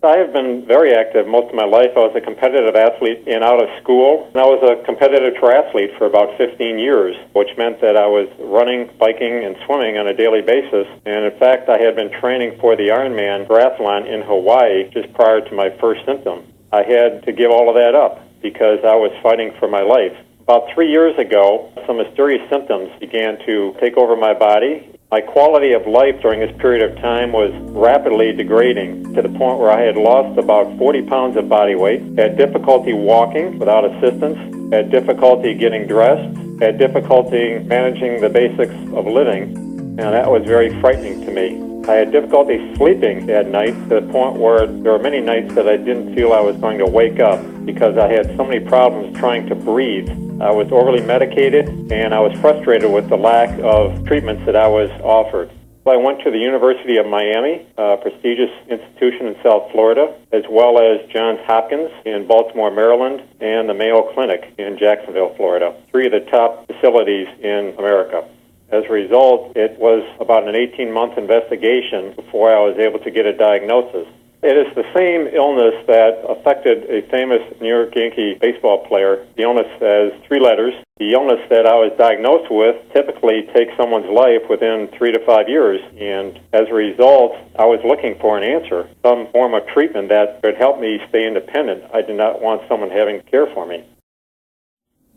I have been very active most of my life. I was a competitive athlete in out of school, and I was a competitive triathlete for about 15 years, which meant that I was running, biking, and swimming on a daily basis. And in fact, I had been training for the Ironman triathlon in Hawaii just prior to my first symptom. I had to give all of that up because I was fighting for my life. About 3 years ago, some mysterious symptoms began to take over my body. My quality of life during this period of time was rapidly degrading to the point where I had lost about 40 pounds of body weight, had difficulty walking without assistance, had difficulty getting dressed, had difficulty managing the basics of living, and that was very frightening to me. I had difficulty sleeping at night to the point where there were many nights that I didn't feel I was going to wake up because I had so many problems trying to breathe. I was overly medicated, and I was frustrated with the lack of treatments that I was offered. I went to the University of Miami, a prestigious institution in South Florida, as well as Johns Hopkins in Baltimore, Maryland, and the Mayo Clinic in Jacksonville, Florida, three of the top facilities in America. As a result, it was about an 18-month investigation before I was able to get a diagnosis. It is the same illness that affected a famous New York Yankee baseball player. The illness has three letters. The illness that I was diagnosed with typically takes someone's life within 3 to 5 years, and as a result, I was looking for an answer, some form of treatment that could help me stay independent. I did not want someone having to care for me.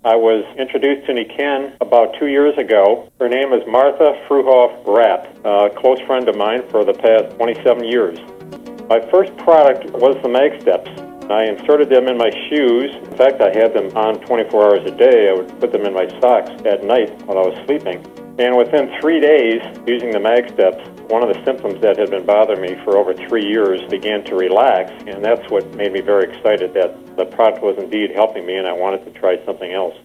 I was introduced to Nikken about 2 years ago. Her name is Martha Fruhoff-Rapp, a close friend of mine for the past 27 years. My first product was the Mag Steps. I inserted them in my shoes. In fact, I had them on 24 hours a day. I would put them in my socks at night while I was sleeping. And within 3 days, using the Mag Steps, one of the symptoms that had been bothering me for over 3 years began to relax, and that's what made me very excited that the product was indeed helping me, and I wanted to try something else.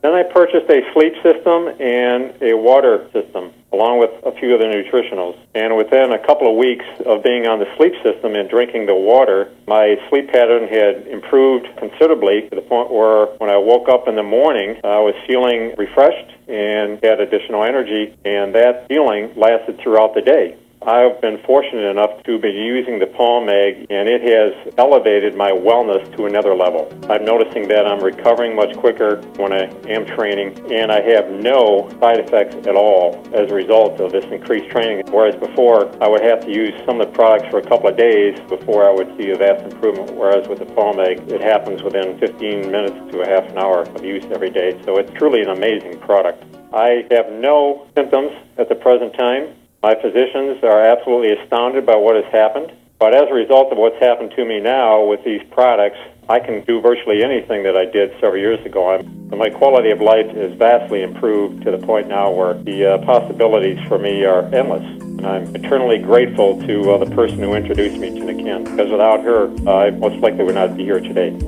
Then I purchased a sleep system and a water system, along with a few other nutritionals. And within a couple of weeks of being on the sleep system and drinking the water, my sleep pattern had improved considerably to the point where when I woke up in the morning, I was feeling refreshed and had additional energy, and that feeling lasted throughout the day. I've been fortunate enough to be using the Palm Mag, and it has elevated my wellness to another level. I'm noticing that I'm recovering much quicker when I am training, and I have no side effects at all as a result of this increased training, whereas before I would have to use some of the products for a couple of days before I would see a vast improvement, whereas with the Palm Mag, it happens within 15 minutes to a half an hour of use every day. So it's truly an amazing product. I have no symptoms at the present time. My physicians are absolutely astounded by what has happened. But as a result of what's happened to me now with these products, I can do virtually anything that I did several years ago. My quality of life is vastly improved to the point now where the possibilities for me are endless. And I'm eternally grateful to the person who introduced me to Nikken, because without her, I most likely would not be here today.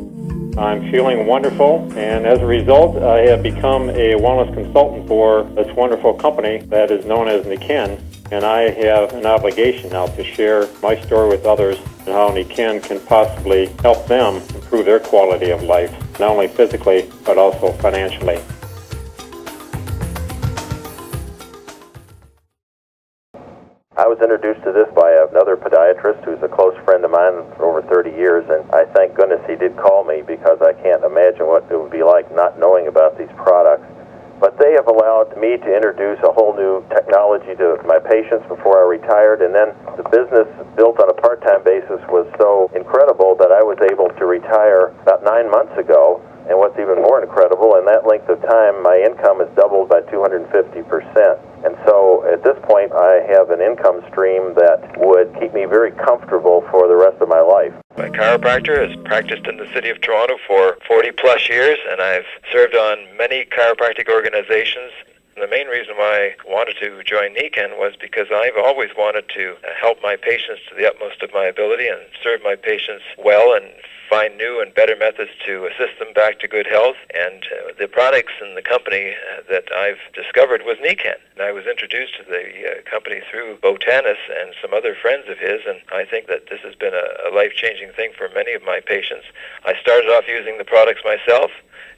I'm feeling wonderful, and as a result, I have become a wellness consultant for this wonderful company that is known as Nikken. And I have an obligation now to share my story with others and how Nikken can possibly help them improve their quality of life, not only physically, but also financially. I was introduced to this by another podiatrist who's a close friend of mine for over 30 years, and I thank goodness he did call me because I can't imagine what it would be like not knowing about these products. But they have allowed me to introduce a whole new technology to my patients before I retired, and then the business built on a part-time basis was so incredible that I was able to retire about 9 months ago. And what's even more incredible, in that length of time, my income has doubled by 250%. And so at this point, I have an income stream that would keep me very comfortable for the rest of my life. My chiropractor has practiced in the city of Toronto for 40 plus years, and I've served on many chiropractic organizations. The main reason why I wanted to join Nikken was because I've always wanted to help my patients to the utmost of my ability and serve my patients well and find new and better methods to assist them back to good health. And the products and the company that I've discovered was Nikken. And I was introduced to the company through Botanis and some other friends of his, and I think that this has been a life-changing thing for many of my patients. I started off using the products myself,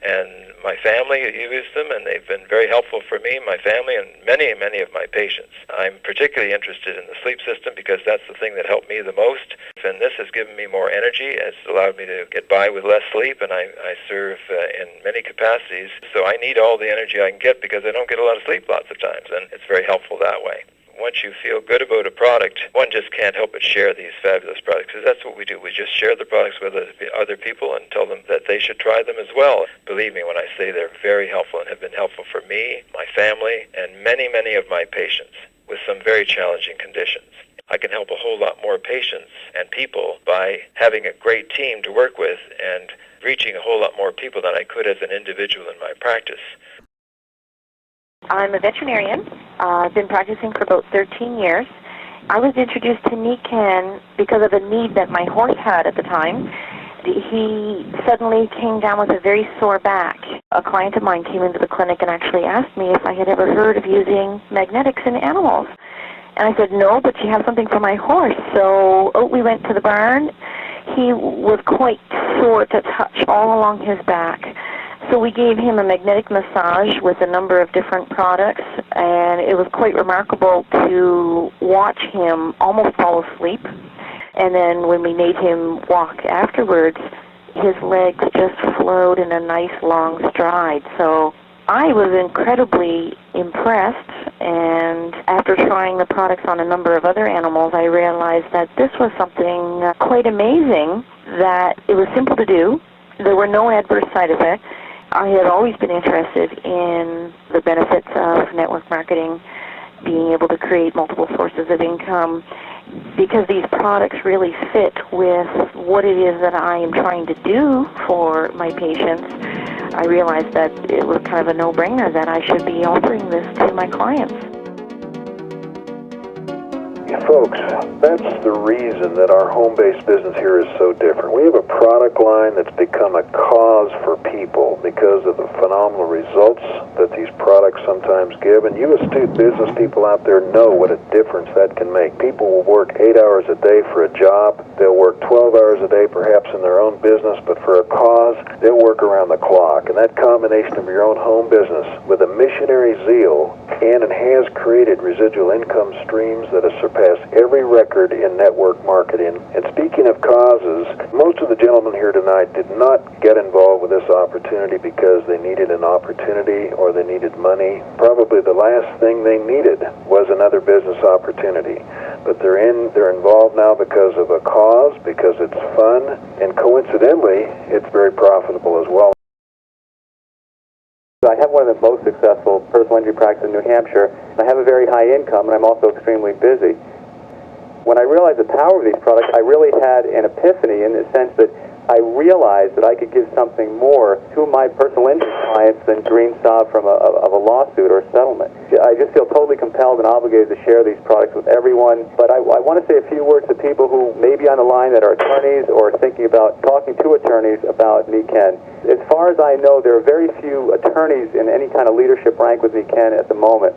and my family use them, and they've been very helpful for me, my family, and many, many of my patients. I'm particularly interested in the sleep system because that's the thing that helped me the most, and this has given me more energy. It's allowed me to get by with less sleep, and I serve in many capacities, so I need all the energy I can get because I don't get a lot of sleep lots of times, and it's very helpful that way. Once you feel good about a product, one just can't help but share these fabulous products, because that's what we do. We just share the products with other people and tell them that they should try them as well. Believe me when I say they're very helpful and have been helpful for me, my family, and many, many of my patients with some very challenging conditions. I can help a whole lot more patients and people by having a great team to work with and reaching a whole lot more people than I could as an individual in my practice. I'm a veterinarian. I've been practicing for about 13 years. I was introduced to Nican because of a need that my horse had at the time. He suddenly came down with a very sore back. A client of mine came into the clinic and actually asked me if I had ever heard of using magnetics in animals. And I said, no, but you have something for my horse. So we went to the barn. He was quite sore to touch all along his back. So we gave him a magnetic massage with a number of different products, and it was quite remarkable to watch him almost fall asleep. And then when we made him walk afterwards, his legs just flowed in a nice long stride. So I was incredibly impressed, and after trying the products on a number of other animals, I realized that this was something quite amazing, that it was simple to do. There were no adverse side effects. I had always been interested in the benefits of network marketing, being able to create multiple sources of income, because these products really fit with what it is that I am trying to do for my patients. I realized that it was kind of a no-brainer that I should be offering this to my clients. Folks, that's the reason that our home-based business here is so different. We have a product line that's become a cause for people because of the phenomenal results that these products sometimes give. And you astute business people out there know what a difference that can make. People will work 8 hours a day for a job. They'll work 12 hours a day perhaps in their own business, but for a cause, they'll work around the clock. And that combination of your own home business with a missionary zeal and it has created residual income streams that have surpassed every record in network marketing. And speaking of causes, most of the gentlemen here tonight did not get involved with this opportunity because they needed an opportunity or they needed money. Probably the last thing they needed was another business opportunity. But they're involved now because of a cause, because it's fun, and coincidentally, it's very profitable as well. I have one of the most successful personal injury practices in New Hampshire. I have a very high income, and I'm also extremely busy. When I realized the power of these products, I really had an epiphany in the sense that I realized that I could give something more to my personal injury clients than green stop from a lawsuit or a settlement. I just feel totally compelled and obligated to share these products with everyone. But I want to say a few words to people who may be on the line that are attorneys or thinking about talking to attorneys about Nican. As far as I know, there are very few attorneys in any kind of leadership rank with Nican at the moment.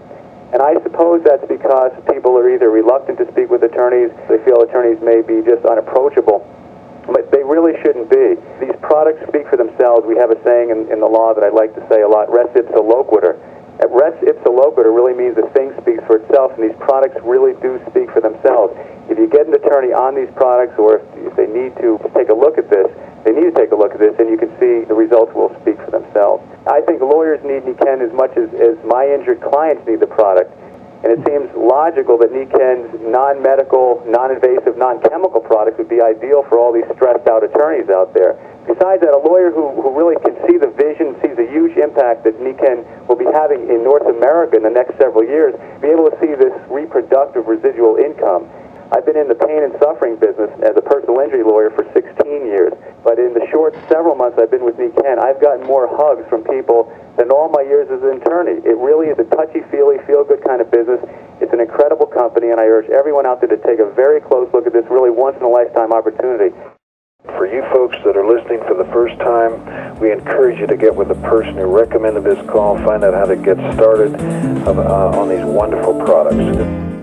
And I suppose that's because people are either reluctant to speak with attorneys, they feel attorneys may be just unapproachable. But they really shouldn't be. These products speak for themselves. We have a saying in the law that I like to say a lot, res ipsa loquitur. Res ipsa loquitur really means the thing speaks for itself, and these products really do speak for themselves. If you get an attorney on these products, or if they need to take a look at this, they need to take a look at this, and you can see the results will speak for themselves. I think lawyers need Nican as much as my injured clients need the product. And it seems logical that Nican's non-medical, non-invasive, non-chemical products would be ideal for all these stressed-out attorneys out there. Besides that, a lawyer who really can see the vision, sees a huge impact that Nican will be having in North America in the next several years, be able to see this reproductive residual income. I've been in the pain and suffering business as a personal injury lawyer for 16 years, but in the short several months I've been with Nican, I've gotten more hugs from people than all my years as an attorney. It really is a touchy-feely, feel-good kind of business. It's an incredible company, and I urge everyone out there to take a very close look at this really once-in-a-lifetime opportunity. For you folks that are listening for the first time, we encourage you to get with the person who recommended this call, find out how to get started on these wonderful products.